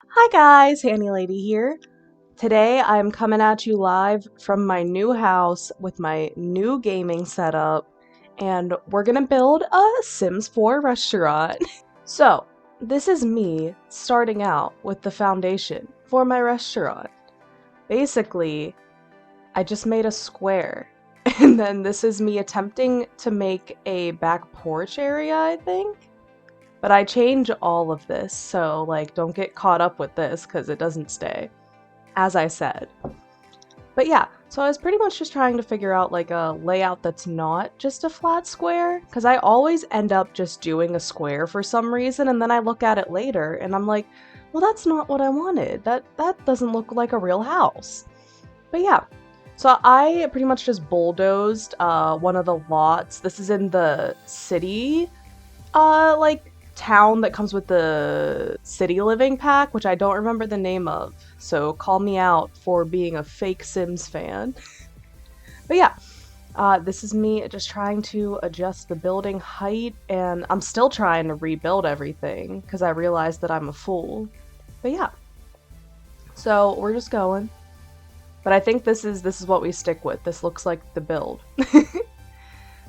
Hi guys, HanniLady here. Today I'm coming at you live from my new house with my new gaming setup, and we're gonna build a Sims 4 restaurant. So, this is me starting out with the foundation for my restaurant. Basically, I just made a square, and then this is me attempting to make a back porch area, I think. But I change all of this, so like don't get caught up with this because it doesn't stay, as I said. But yeah, so I was pretty much just trying to figure out like a layout that's not just a flat square, because I always end up just doing a square for some reason, and then I look at it later and I'm like, well, that's not what I wanted. That doesn't look like a real house. But yeah, so I pretty much just bulldozed one of the lots. This is in the city like town that comes with the city living pack, which I don't remember the name of. So call me out for being a fake Sims fan. But yeah, this is me just trying to adjust the building height, and I'm still trying to rebuild everything because I realized that I'm a fool. But yeah, so we're just going. But I think this is what we stick with. This looks like the build.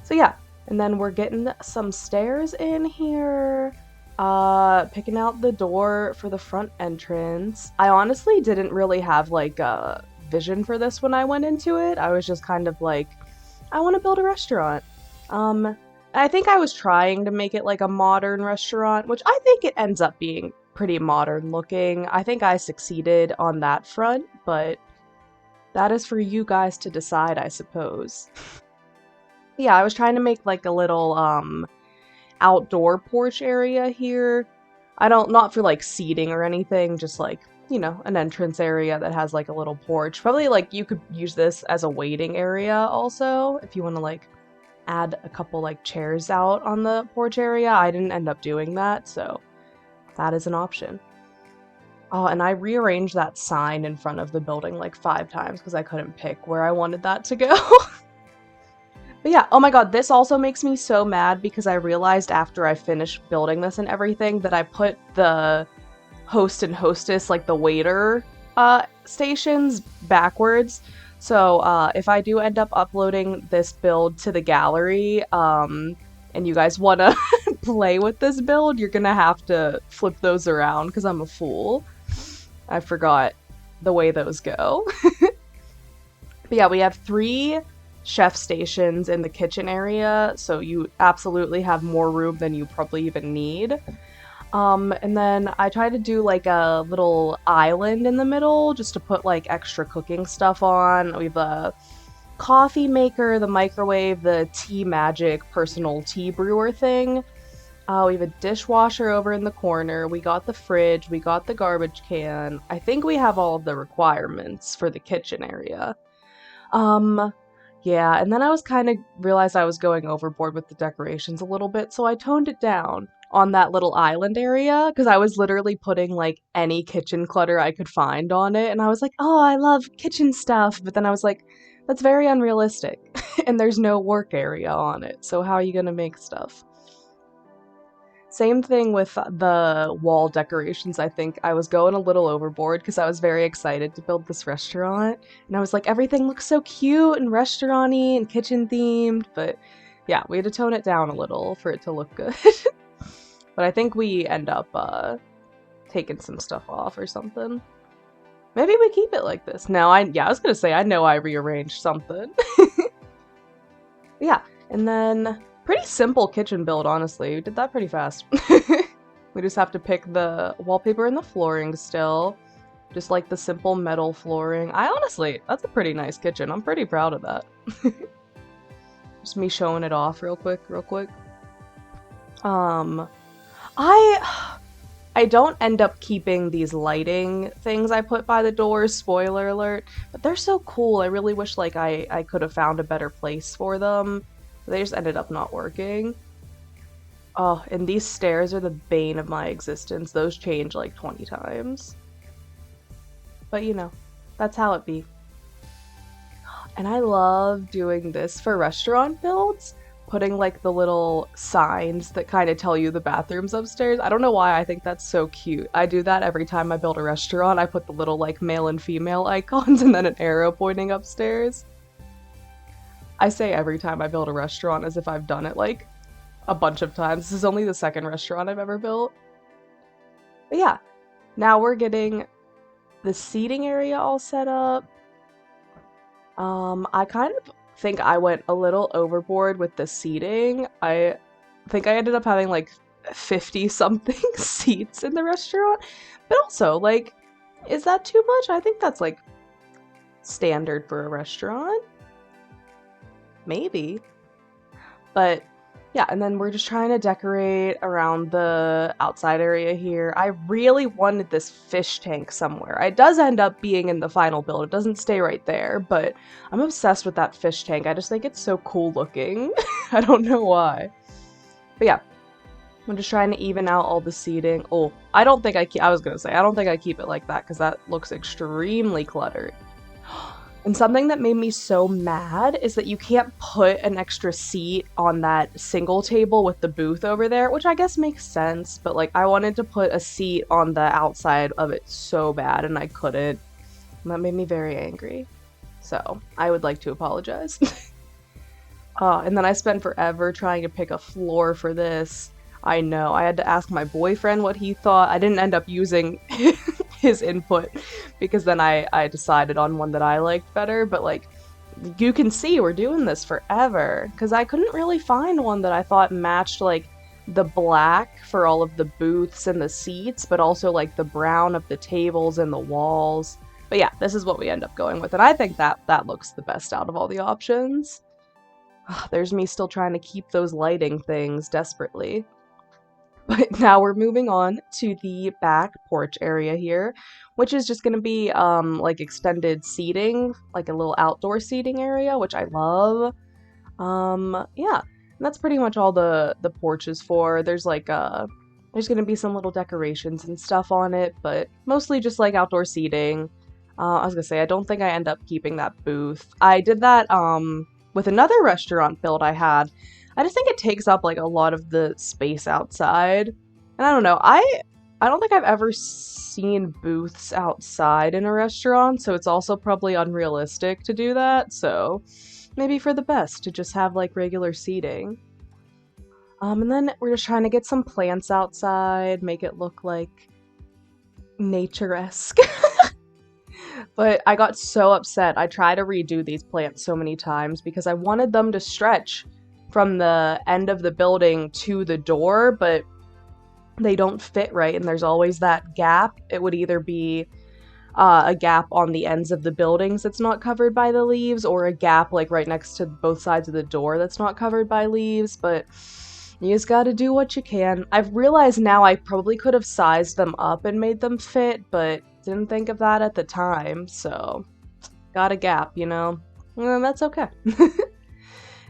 So yeah, and then we're getting some stairs in here. Picking out the door for the front entrance. I honestly didn't really have like a vision for this when I went into it. I was just kind of like, I want to build a restaurant. I think I was trying to make it like a modern restaurant, which I think it ends up being pretty modern looking. I think I succeeded on that front, but that is for you guys to decide, I suppose. Yeah, I was trying to make like a little outdoor porch area here. I don't, not for like seating or anything, just like, you know, an entrance area that has like a little porch. Probably like you could use this as a waiting area also if you want to like add a couple like chairs out on the porch area. I didn't end up doing that, so that is an option. Oh, and I rearranged that sign in front of the building like 5 times because I couldn't pick where I wanted that to go. But yeah, oh my god, this also makes me so mad because I realized after I finished building this and everything that I put the host and hostess, like the waiter stations, backwards. So if I do end up uploading this build to the gallery, and you guys want to play with this build, you're gonna have to flip those around because I'm a fool. I forgot the way those go. But yeah, we have 3 chef stations in the kitchen area, so you absolutely have more room than you probably even need. And then I try to do like a little island in the middle just to put like extra cooking stuff on. We have a coffee maker, the microwave, the tea magic personal tea brewer thing. We have a dishwasher over in the corner. We got the fridge. We got the garbage can. I think we have all of the requirements for the kitchen area. Um, yeah, and then I was kind of realized I was going overboard with the decorations a little bit, so I toned it down on that little island area because I was literally putting like any kitchen clutter I could find on it, and I was like, "Oh, I love kitchen stuff," but then I was like, "That's very unrealistic," and there's no work area on it, so how are you gonna make stuff? Same thing with the wall decorations. I think I was going a little overboard because I was very excited to build this restaurant. And I was like, everything looks so cute and restaurant-y and kitchen themed. But yeah, we had to tone it down a little for it to look good. But I think we end up taking some stuff off or something. Maybe we keep it like this. No, I was gonna say, I know I rearranged something. Yeah, and then pretty simple kitchen build, honestly. We did that pretty fast. We just have to pick the wallpaper and the flooring still. Just like the simple metal flooring. I honestly, that's a pretty nice kitchen. I'm pretty proud of that. Just me showing it off real quick, real quick. Um, I I don't end up keeping these lighting things I put by the doors, spoiler alert, but they're so cool. I really wish like I could have found a better place for them. They just ended up not working. Oh, and these stairs are the bane of my existence. Those change like 20 times. But you know, that's how it be. And I love doing this for restaurant builds. putting like the little signs that kind of tell you the bathrooms upstairs. I don't know why I think that's so cute. I do that every time I build a restaurant. I put the little like male and female icons and then an arrow pointing upstairs. I say every time I build a restaurant as if I've done it like a bunch of times. This is only the second restaurant I've ever built. But yeah, now we're getting the seating area all set up. I kind of think I went a little overboard with the seating. I think I ended up having like 50 something seats in the restaurant. But also, like, is that too much? I think that's like standard for a restaurant. Maybe. But yeah, and then we're just trying to decorate around the outside area here. I really wanted this fish tank somewhere. It does end up being in the final build. It doesn't stay right there, but I'm obsessed with that fish tank. I just think it's so cool looking. I don't know why. But yeah, I'm just trying to even out all the seating. Oh, I don't think I was gonna say, I don't think I keep it like that because that looks extremely cluttered. And something that made me so mad is that you can't put an extra seat on that single table with the booth over there, which I guess makes sense, but like I wanted to put a seat on the outside of it so bad and I couldn't. And that made me very angry. So I would like to apologize. And then I spent forever trying to pick a floor for this. I know, I had to ask my boyfriend what he thought. I didn't end up using his input because then I decided on one that I liked better, but like you can see we're doing this forever because I couldn't really find one that I thought matched like the black for all of the booths and the seats, but also like the brown of the tables and the walls. But yeah, this is what we end up going with, and I think that looks the best out of all the options. There's me still trying to keep those lighting things desperately. But now we're moving on to the back porch area here, which is just going to be like extended seating, like a little outdoor seating area, which I love. Yeah, and that's pretty much all the porch is for. There's like there's going to be some little decorations and stuff on it, but mostly just like outdoor seating. I was going to say, I don't think I end up keeping that booth. I did that with another restaurant build I had. I just think it takes up like a lot of the space outside. And I don't know, I don't think I've ever seen booths outside in a restaurant, so it's also probably unrealistic to do that, so maybe for the best to just have like regular seating. And then we're just trying to get some plants outside, make it look like nature-esque. But I got so upset. I tried to redo these plants so many times because I wanted them to stretch from the end of the building to the door, but they don't fit right, and there's always that gap. It would either be a gap on the ends of the buildings that's not covered by the leaves, or a gap like right next to both sides of the door that's not covered by leaves, but you just gotta do what you can. I've realized now I probably could have sized them up and made them fit, but didn't think of that at the time, so got a gap, you know? That's okay.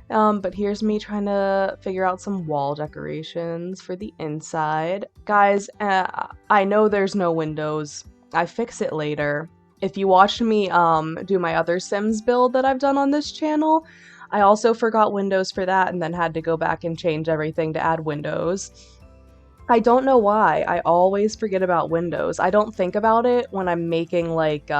But here's me trying to figure out some wall decorations for the inside. Guys, I know there's no windows. I fix it later. If you watched me do my other Sims build that I've done on this channel, I also forgot windows for that and then had to go back and change everything to add windows. I don't know why. I always forget about windows. I don't think about it when I'm making like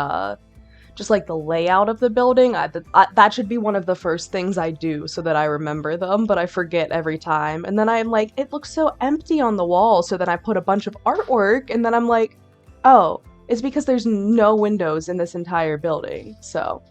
just like the layout of the building. That should be one of the first things I do so that I remember them, but I forget every time. And then I'm like, it looks so empty on the wall, so then I put a bunch of artwork, and then I'm like, oh, it's because there's no windows in this entire building. So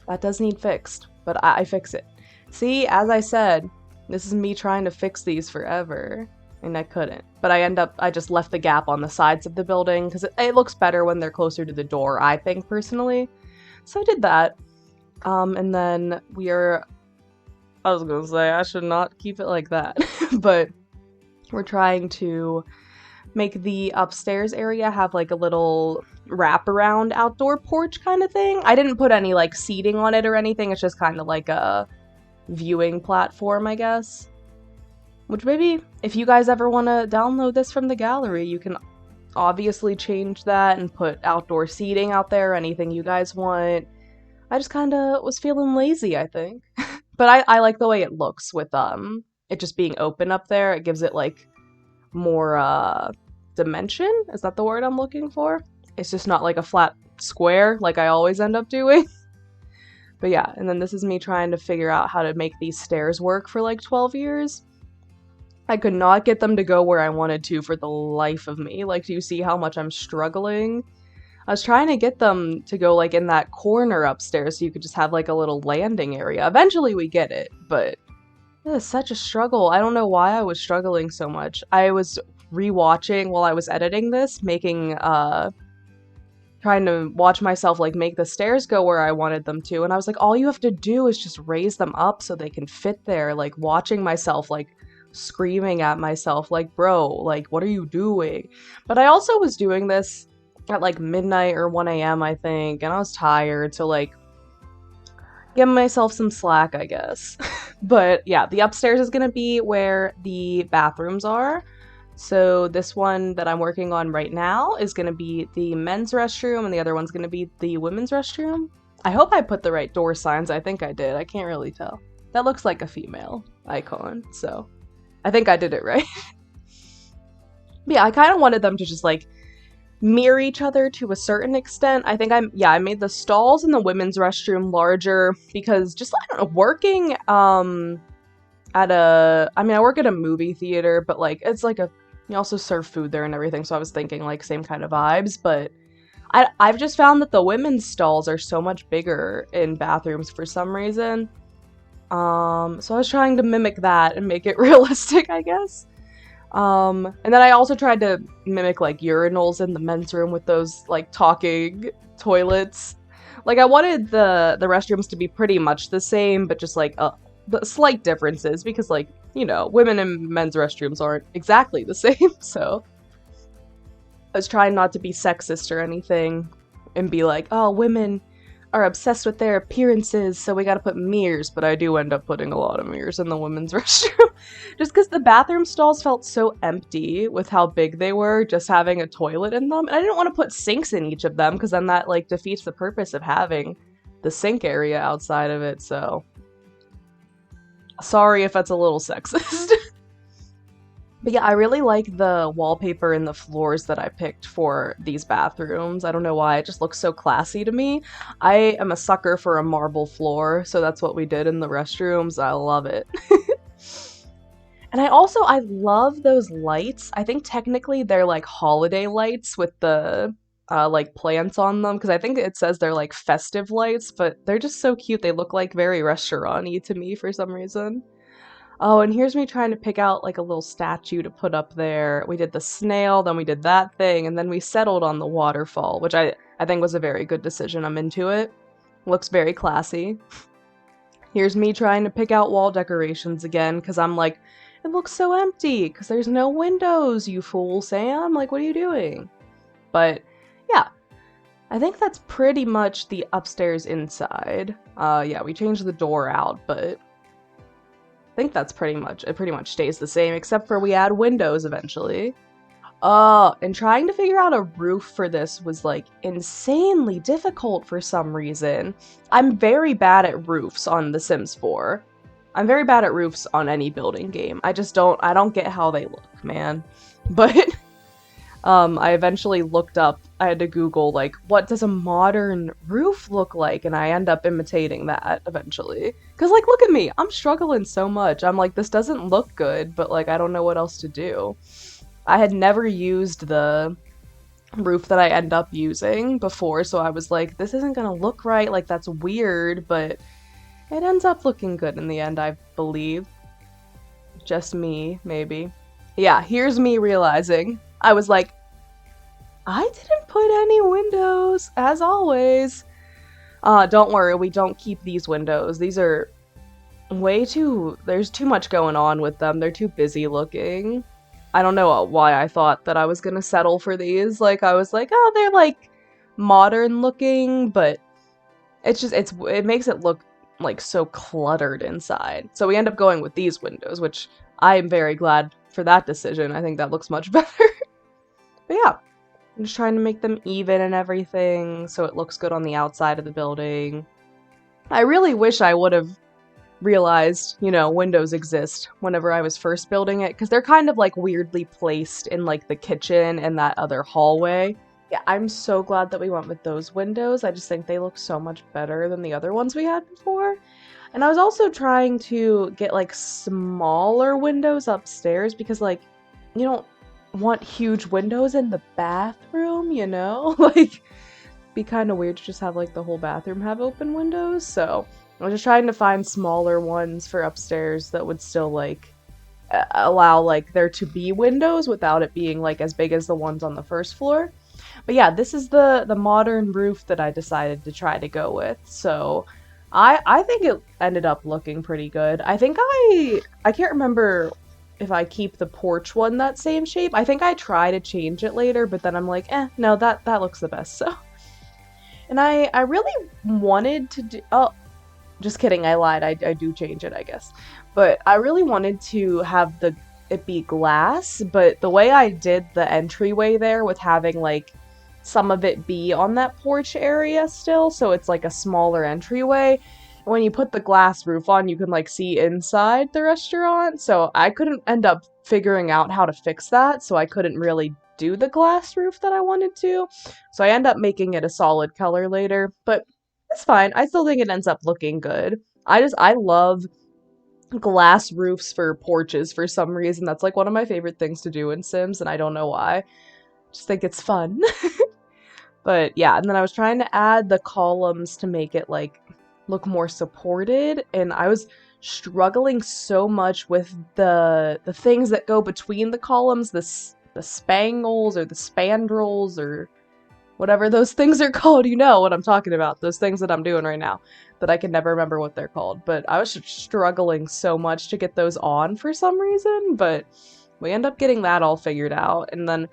that does need fixed, but I fix it. See, as I said, this is me trying to fix these forever. And I couldn't. But I just left the gap on the sides of the building because it looks better when they're closer to the door, I think, personally. So I did that. And then I was gonna say, I should not keep it like that. But we're trying to make the upstairs area have like a little wraparound outdoor porch kind of thing. I didn't put any like seating on it or anything. It's just kind of like a viewing platform, I guess. Which maybe, if you guys ever want to download this from the gallery, you can obviously change that and put outdoor seating out there, anything you guys want. I just kind of was feeling lazy, I think. But I like the way it looks with it just being open up there. It gives it like more dimension. Is that the word I'm looking for? It's just not like a flat square like I always end up doing. But yeah, and then this is me trying to figure out how to make these stairs work for like 12 years. I could not get them to go where I wanted to for the life of me. Like, do you see how much I'm struggling? I was trying to get them to go like in that corner upstairs so you could just have like a little landing area. Eventually we get it, but it is such a struggle. I don't know why I was struggling so much. I was rewatching while I was editing this, making trying to watch myself like make the stairs go where I wanted them to, and I was like, all you have to do is just raise them up so they can fit there. Like watching myself like screaming at myself like, bro, like what are you doing? But I also was doing this at like midnight or 1 a.m. I think, and I was tired, so like give myself some slack, I guess. But yeah, the upstairs is gonna be where the bathrooms are. So this one that I'm working on right now is gonna be the men's restroom, and the other one's gonna be the women's restroom. I hope I put the right door signs. I think I did. I can't really tell. That looks like a female icon, so I think I did it right. But yeah, I kind of wanted them to just like mirror each other to a certain extent. I think I made the stalls in the women's restroom larger because just, I don't know, working at a, I mean, I work at a movie theater, but like it's like a, you also serve food there and everything, so I was thinking like same kind of vibes, but I've just found that the women's stalls are so much bigger in bathrooms for some reason. So I was trying to mimic that and make it realistic, I guess. And then I also tried to mimic like urinals in the men's room with those like talking toilets. Like I wanted the restrooms to be pretty much the same, but just like the slight differences because like, you know, women and men's restrooms aren't exactly the same. So I was trying not to be sexist or anything and be like, oh, women are obsessed with their appearances, so we gotta put mirrors, but I do end up putting a lot of mirrors in the women's restroom. Just because the bathroom stalls felt so empty with how big they were, just having a toilet in them. And I didn't want to put sinks in each of them, because then that, like, defeats the purpose of having the sink area outside of it, so sorry if that's a little sexist. But yeah, I really like the wallpaper and the floors that I picked for these bathrooms. I don't know why, it just looks so classy to me. I am a sucker for a marble floor, so that's what we did in the restrooms. I love it. And I love those lights. I think technically they're like holiday lights with the like plants on them, because I think it says they're like festive lights, but they're just so cute. They look like very restaurant-y to me for some reason. Oh, and here's me trying to pick out like a little statue to put up there. We did the snail, then we did that thing, and then we settled on the waterfall, which I think was a very good decision. I'm into it. Looks very classy. Here's me trying to pick out wall decorations again, because I'm like, it looks so empty, because there's no windows, you fool, Sam. Like, what are you doing? But, yeah. I think that's pretty much the upstairs inside. Yeah, we changed the door out, but I think that's pretty much, it pretty much stays the same, except for we add windows eventually. And trying to figure out a roof for this was like insanely difficult for some reason. I'm very bad at roofs on The Sims 4. I'm very bad at roofs on any building game. I don't get how they look, man. But I eventually looked up, I had to Google, like, what does a modern roof look like? And I end up imitating that eventually. Because, like, look at me. I'm struggling so much. I'm like, this doesn't look good, but, like, I don't know what else to do. I had never used the roof that I end up using before, so I was like, this isn't gonna look right. Like, that's weird, but it ends up looking good in the end, I believe. Just me, maybe. Yeah, here's me realizing. I was like, I didn't put any windows, as always. Don't worry, we don't keep these windows. These are there's too much going on with them. They're too busy looking. I don't know why I thought that I was gonna settle for these. Like, I was like, oh, they're like modern looking, but it makes it look like so cluttered inside. So we end up going with these windows, which I am very glad for that decision. I think that looks much better. But yeah, I'm just trying to make them even and everything so it looks good on the outside of the building. I really wish I would have realized, you know, windows exist whenever I was first building it, because they're kind of like weirdly placed in like the kitchen and that other hallway. Yeah, I'm so glad that we went with those windows. I just think they look so much better than the other ones we had before. And I was also trying to get like smaller windows upstairs because like you don't want huge windows in the bathroom, you know? Like be kind of weird to just have like the whole bathroom have open windows. So I was just trying to find smaller ones for upstairs that would still like allow like there to be windows without it being like as big as the ones on the first floor. But yeah, this is the modern roof that I decided to try to go with. So I think it ended up looking pretty good. I think I can't remember if I keep the porch one that same shape. I think I try to change it later, but then I'm like, no, that looks the best. So, and I really wanted to do. Oh, just kidding, I lied. I do change it, I guess. But I really wanted to have it be glass, but the way I did the entryway there with having like some of it be on that porch area still, so it's like a smaller entryway. When you put the glass roof on, you can like see inside the restaurant, so I couldn't end up figuring out how to fix that, so I couldn't really do the glass roof that I wanted to. So I end up making it a solid color later, but it's fine. I still think it ends up looking good. I love glass roofs for porches for some reason. That's like one of my favorite things to do in Sims, and I don't know why. Just think it's fun. But yeah, and then I was trying to add the columns to make it like look more supported, and I was struggling so much with the things that go between the columns, the spangles or the spandrels or whatever those things are called. You know what I'm talking about, those things that I'm doing right now that I can never remember what they're called. But I was struggling so much to get those on for some reason, but we end up getting that all figured out. And then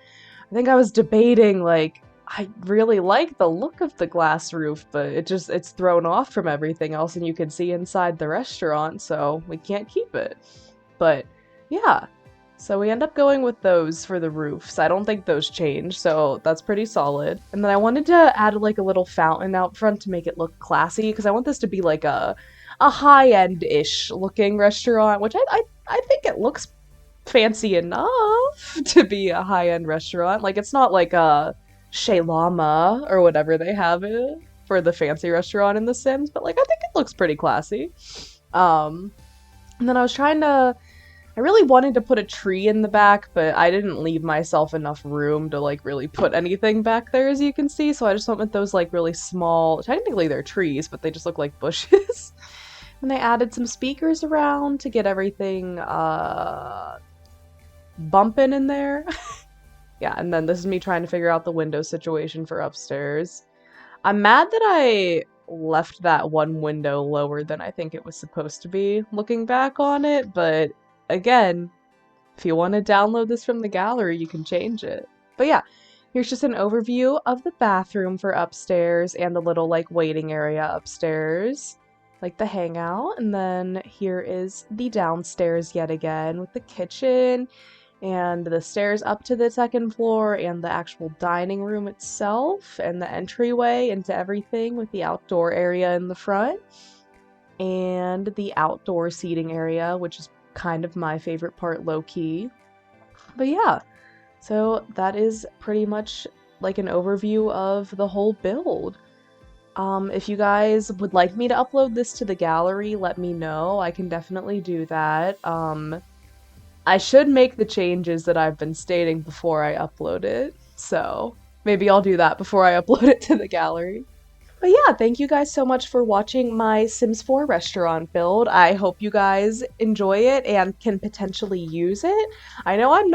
I think I was debating, like, I really like the look of the glass roof, but it's thrown off from everything else and you can see inside the restaurant, so we can't keep it. But yeah, so we end up going with those for the roofs. I don't think those change, so that's pretty solid. And then I wanted to add like a little fountain out front to make it look classy, because I want this to be like a high-end-ish looking restaurant, which I think it looks fancy enough to be a high-end restaurant. Like, it's not like a Chez Lama or whatever they have it for the fancy restaurant in The Sims, but like I think it looks pretty classy. And then I really wanted to put a tree in the back, but I didn't leave myself enough room to like really put anything back there, as you can see, so I just went with those like really small, technically they're trees, but they just look like bushes. And I added some speakers around to get everything bumping in there. Yeah, and then this is me trying to figure out the window situation for upstairs. I'm mad that I left that one window lower than I think it was supposed to be, looking back on it, but again, if you want to download this from the gallery, you can change it. But yeah, here's just an overview of the bathroom for upstairs and the little like waiting area upstairs, like the hangout. And then here is the downstairs yet again with the kitchen and the stairs up to the second floor and the actual dining room itself and the entryway into everything with the outdoor area in the front and the outdoor seating area, which is kind of my favorite part, low-key. But yeah, so that is pretty much like an overview of the whole build. If you guys would like me to upload this to the gallery, let me know. I can definitely do that. I should make the changes that I've been stating before I upload it, so maybe I'll do that before I upload it to the gallery. But yeah, thank you guys so much for watching my Sims 4 restaurant build. I hope you guys enjoy it and can potentially use it. I know I'm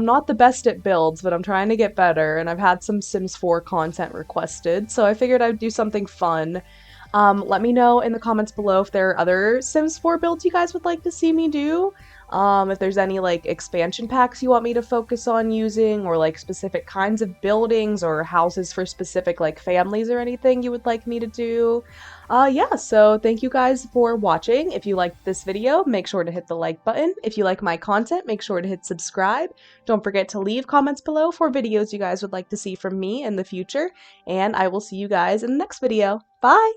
not the best at builds, but I'm trying to get better, and I've had some Sims 4 content requested, so I figured I'd do something fun. Let me know in the comments below if there are other Sims 4 builds you guys would like to see me do. If there's any like expansion packs you want me to focus on using, or like specific kinds of buildings or houses for specific like families or anything you would like me to do. Yeah, so thank you guys for watching. If you liked this video, make sure to hit the like button. If you like my content, make sure to hit subscribe. Don't forget to leave comments below for videos you guys would like to see from me in the future, and I will see you guys in the next video. Bye!